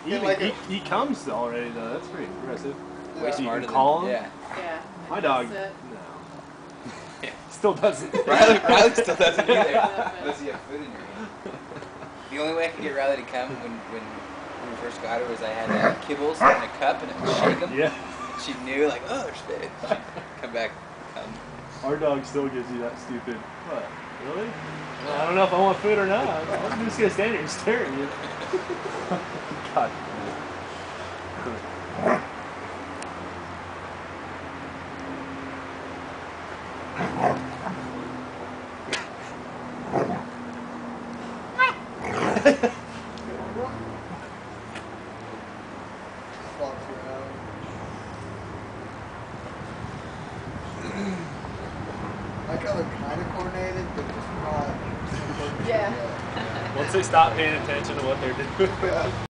He comes already though. That's pretty impressive. Way You smarter can than call him. Yeah. My dog. No. Still doesn't. Riley still doesn't either. Unless you have food in your hand. The only way I could get Riley to come when we first got her was I had kibbles in a cup and I would shake them. Yeah. And she knew like, oh, there's food. She'd come back. Our dog still gives you that stupid. What? Really? Well, I don't know if I want food or not. I'm just gonna stand here and stare at you. God. Like how they're kind of coordinated, but just not. Yeah. Once they stop paying attention to what they're doing.